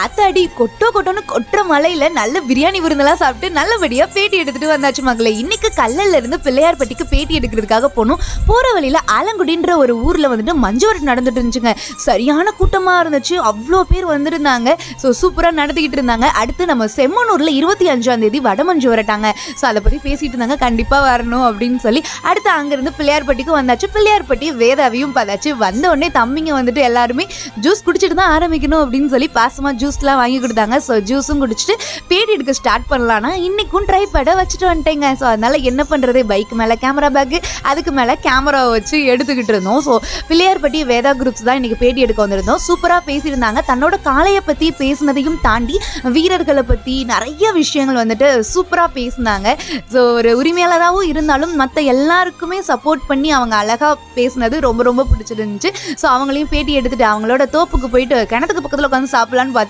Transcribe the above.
ஆத்தாடி கொட்டோன்னு கொட்டுற மலையில நல்ல பிரியாணி விருந்தெல்லாம் சாப்பிட்டு நல்லபடியா பேட்டி எடுத்துட்டு வந்தாச்சு மகளே. இன்னைக்கு கல்லல்ல இருந்து பிள்ளையார்பட்டிக்கு பேட்டி எடுக்கிறதுக்காக போனோம். போற வழியில ஆலங்குடின்ற ஒரு ஊர்ல வந்துட்டு மஞ்சவரட்டு நடந்துட்டு இருந்துச்சுங்க. சரியான கூட்டமா இருந்துச்சு, அவ்வளோ பேர் வந்திருந்தாங்க. ஸோ சூப்பரா நடத்திக்கிட்டு இருந்தாங்க. அடுத்து நம்ம செம்மனூர்ல 25ஆம் தேதி வடமஞ்சு வரட்டாங்க. ஸோ அதை பத்தி பேசிட்டு இருந்தாங்க. கண்டிப்பா வரணும் அப்படின்னு சொல்லி அடுத்து அங்கிருந்து பிள்ளையார்பட்டிக்கு வந்தாச்சு. பிள்ளையார்பட்டி வேதாவையும் பார்த்தாச்சு. வந்த உடனே தம்பிங்க வந்துட்டு எல்லாருமே ஜூஸ் குடிச்சிட்டு தான் ஆரம்பிக்கணும் அப்படின்னு சொல்லி பாசமா ஜூஸ்லாம் வாங்கி கொடுத்தாங்க. ஸோ ஜூஸும் குடிச்சிட்டு பேட்டி எடுக்க ஸ்டார்ட் பண்ணலான்னா இன்னைக்கும் ட்ரை பண்ண வச்சுட்டு வந்துட்டேங்க. ஸோ அதனால என்ன பண்ணுறது, பைக் மேலே கேமரா பேக்கு, அதுக்கு மேலே கேமராவை வச்சு எடுத்துக்கிட்டு இருந்தோம். ஸோ பிள்ளையார்பட்டி வேதா குரூப்ஸ் தான் இன்னைக்கு பேட்டி எடுக்க வந்திருந்தோம். சூப்பராக பேசியிருந்தாங்க. தன்னோட காளையை பற்றி பேசினதையும் தாண்டி வீரர்களை பற்றி நிறைய விஷயங்கள் வந்துட்டு சூப்பராக பேசினாங்க. ஸோ ஒரு உரிமையாளராகவும் இருந்தாலும் மற்ற எல்லாருக்குமே சப்போர்ட் பண்ணி அவங்க அழகாக பேசினது ரொம்ப ரொம்ப பிடிச்சிருந்துச்சு. ஸோ அவங்களையும் பேட்டி எடுத்துட்டு அவங்களோட தோப்புக்கு போயிட்டு கிணத்துக்கு பக்கத்தில் உட்காந்து சாப்பிடலான்னு பார்த்தா